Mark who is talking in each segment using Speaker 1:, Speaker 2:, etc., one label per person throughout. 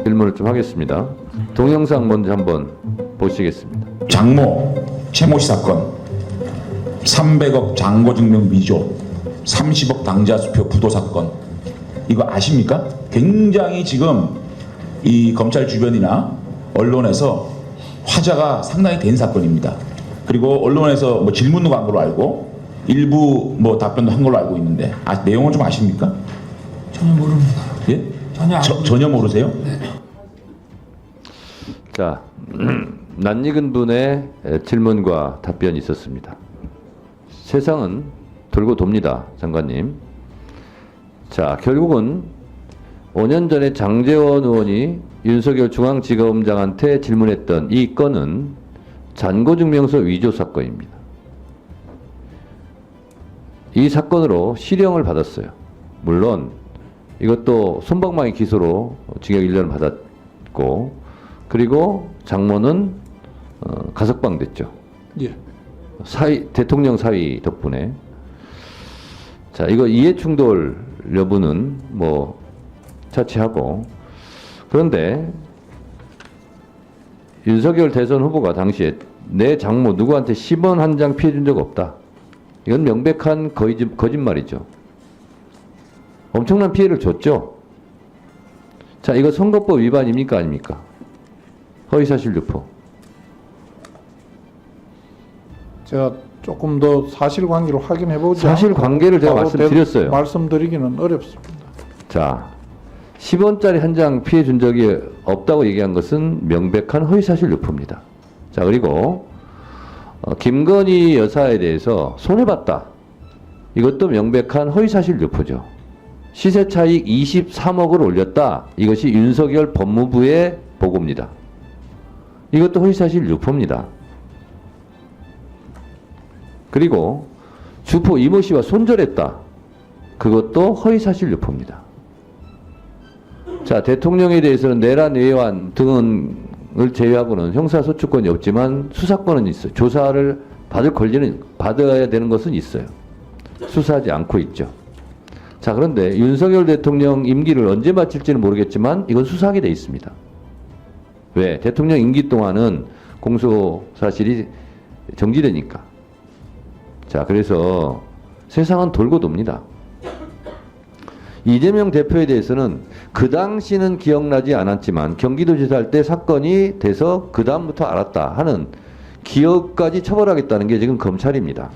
Speaker 1: 질문을 좀 하겠습니다. 동영상 먼저 한번 보시겠습니다.
Speaker 2: 장모 최모 씨 사건, 300억 잔고 증명 위조, 30억 당자 수표 부도 사건, 이거 아십니까? 굉장히 지금 이 검찰 주변이나 언론에서 화제가 상당히 된 사건입니다. 그리고 언론에서 뭐 질문도 한 걸로 알고 일부 뭐 답변도 한 걸로 알고 있는데 내용은 좀 아십니까?
Speaker 3: 전혀 모릅니다.
Speaker 2: 예?
Speaker 3: 전혀
Speaker 2: 전혀 모르세요?
Speaker 3: 네.
Speaker 1: 자, 낯익은 분의 질문과 답변이 있었습니다. 세상은 돌고 돕니다, 장관님. 자, 결국은 5년 전에 장제원 의원이 윤석열 중앙지검장한테 질문했던 이 건은 잔고증명서 위조 사건입니다. 이 사건으로 실형을 받았어요. 물론 이것도 솜방망이 기소로 징역 1년을 받았고, 그리고 장모는 가석방 됐죠.
Speaker 3: 예.
Speaker 1: 대통령 사위 덕분에. 자, 이거 이해충돌 여부는 뭐 차치하고, 그런데 윤석열 대선 후보가 당시에 내 장모 누구한테 10원 한 장 피해 준 적 없다. 이건 명백한 거짓말이죠. 엄청난 피해를 줬죠. 자, 이거 선거법 위반입니까 아닙니까? 허위사실 유포.
Speaker 4: 제가 조금 더 사실관계를 확인해보자.
Speaker 1: 사실관계를 제가 말씀드렸어요.
Speaker 4: 말씀드리기는 어렵습니다.
Speaker 1: 자, 10원짜리 한 장 피해 준 적이 없다고 얘기한 것은 명백한 허위사실 유포입니다. 자, 그리고 김건희 여사에 대해서 손해봤다. 이것도 명백한 허위사실 유포죠. 시세차익 23억을 올렸다. 이것이 윤석열 법무부의 보고입니다. 이것도 허위사실 유포입니다. 그리고 주포 이모 씨와 손절했다. 그것도 허위사실 유포입니다. 자, 대통령에 대해서는 내란 외환 등을 제외하고는 형사소추권이 없지만 수사권은 있어요. 조사를 받아야 되는 것은 있어요. 수사하지 않고 있죠. 자, 그런데 윤석열 대통령 임기를 언제 마칠지는 모르겠지만 이건 수사하게 돼 있습니다. 왜? 대통령 임기 동안은 공소 사실이 정지되니까. 자, 그래서 세상은 돌고 돕니다. 이재명 대표에 대해서는 그 당시는 기억나지 않았지만 경기도지사 할 때 사건이 돼서 그 다음부터 알았다 하는 기억까지 처벌하겠다는 게 지금 검찰입니다.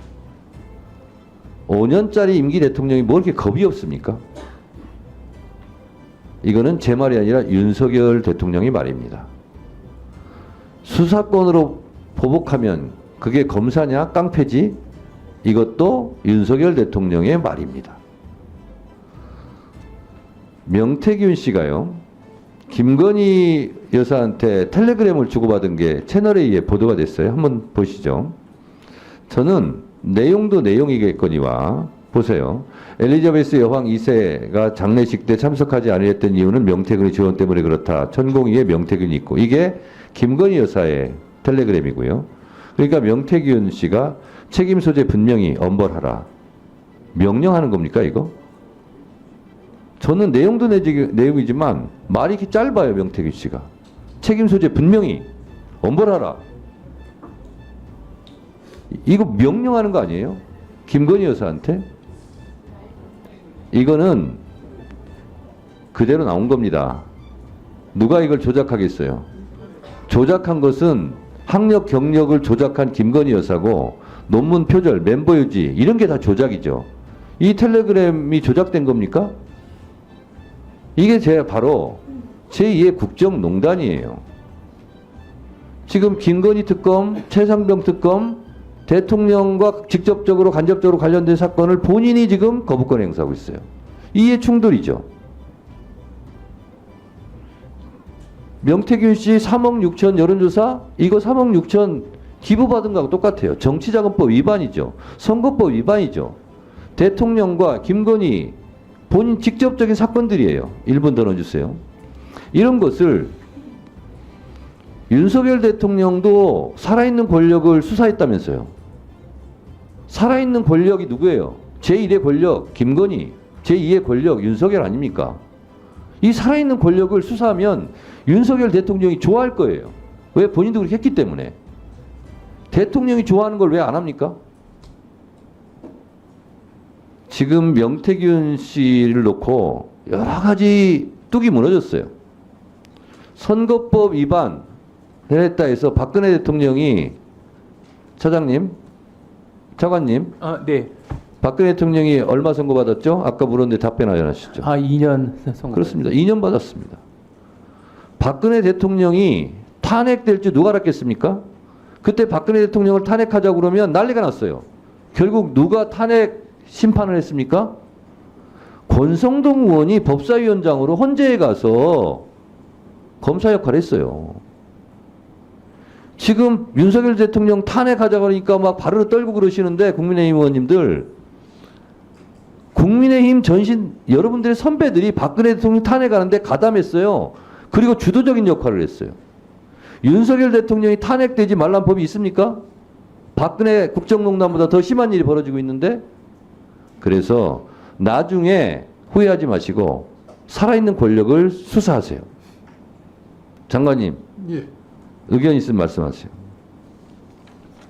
Speaker 1: 5년짜리 임기 대통령이 뭐 이렇게 겁이 없습니까? 이거는 제 말이 아니라 윤석열 대통령의 말입니다. 수사권으로 보복하면 그게 검사냐 깡패지? 이것도 윤석열 대통령의 말입니다. 명태균 씨가요, 김건희 여사한테 텔레그램을 주고받은 게 채널에 의해 보도가 됐어요. 한번 보시죠. 저는 내용도 내용이겠거니와 보세요. 엘리자베스 여왕 2세가 장례식 때 참석하지 않으렸던 이유는 명태균의 지원 때문에 그렇다. 천공위에 명태균이 있고, 이게 김건희 여사의 텔레그램이고요. 그러니까 명태균 씨가 책임 소재 분명히 엄벌하라. 명령하는 겁니까 이거? 저는 내용도 내용이지만 말이 이렇게 짧아요. 명태균 씨가 책임 소재 분명히 엄벌하라. 이거 명령하는 거 아니에요? 김건희 여사한테? 이거는 그대로 나온 겁니다. 누가 이걸 조작하겠어요? 조작한 것은 학력 경력을 조작한 김건희 여사고, 논문 표절, 멤버 유지 이런 게 다 조작이죠. 이 텔레그램이 조작된 겁니까? 이게 바로 제2의 국정농단이에요. 지금 김건희 특검, 최상병 특검, 대통령과 직접적으로 간접적으로 관련된 사건을 본인이 지금 거부권 행사하고 있어요. 이해 충돌이죠. 명태균 씨 3억 6천 여론조사, 이거 3억 6천 기부받은 거하고 똑같아요. 정치자금법 위반이죠. 선거법 위반이죠. 대통령과 김건희 본인 직접적인 사건들이에요. 1분 더 넣어주세요. 이런 것을 윤석열 대통령도 살아있는 권력을 수사했다면서요. 살아있는 권력이 누구예요? 제1의 권력 김건희, 제2의 권력 윤석열 아닙니까? 이 살아있는 권력을 수사하면 윤석열 대통령이 좋아할 거예요. 왜? 본인도 그렇게 했기 때문에. 대통령이 좋아하는 걸 왜 안 합니까? 지금 명태균 씨를 놓고 여러 가지 뚝이 무너졌어요. 선거법 위반 했다 해서 박근혜 대통령이 차장님,
Speaker 3: 네.
Speaker 1: 박근혜 대통령이 얼마 선고 받았죠? 아까 물었는데 답변 안 하셨죠?
Speaker 3: 2년 선고.
Speaker 1: 그렇습니다. 2년 받았습니다. 박근혜 대통령이 탄핵될 줄 누가 알았겠습니까? 그때 박근혜 대통령을 탄핵하자고 그러면 난리가 났어요. 결국 누가 탄핵 심판을 했습니까? 권성동 의원이 법사위원장으로 헌재에 가서 검사 역할을 했어요. 지금 윤석열 대통령 탄핵하자고 하니까 막 바르르 떨고 그러시는데 국민의힘 의원님들, 국민의힘 전신 여러분들의 선배들이 박근혜 대통령 탄핵하는데 가담했어요. 그리고 주도적인 역할을 했어요. 윤석열 대통령이 탄핵되지 말란 법이 있습니까? 박근혜 국정농단보다 더 심한 일이 벌어지고 있는데, 그래서 나중에 후회하지 마시고 살아있는 권력을 수사하세요. 장관님,
Speaker 4: 예.
Speaker 1: 의견 있으면 말씀하세요.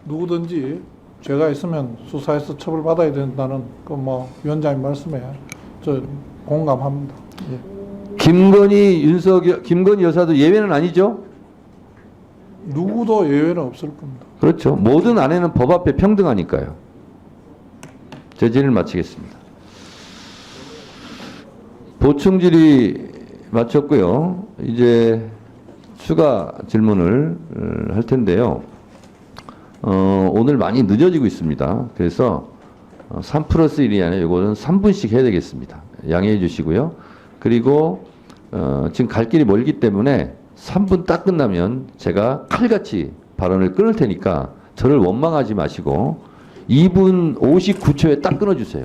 Speaker 4: 누구든지 죄가 있으면 수사해서 처벌받아야 된다는 그 뭐 위원장님 말씀에 저 공감합니다. 예.
Speaker 1: 김건희 여사도 예외는 아니죠?
Speaker 4: 누구도 예외는 없을 겁니다.
Speaker 1: 그렇죠. 모든 아내는 법 앞에 평등하니까요. 제 질의를 마치겠습니다. 보충 질의 마쳤고요. 이제 추가 질문을 할 텐데요. 오늘 많이 늦어지고 있습니다. 그래서 3+1이 아니라 이거는 3분씩 해야 되겠습니다. 양해해 주시고요. 그리고 지금 갈 길이 멀기 때문에 3분 딱 끝나면 제가 칼같이 발언을 끊을 테니까 저를 원망하지 마시고 2분 59초에 딱 끊어주세요.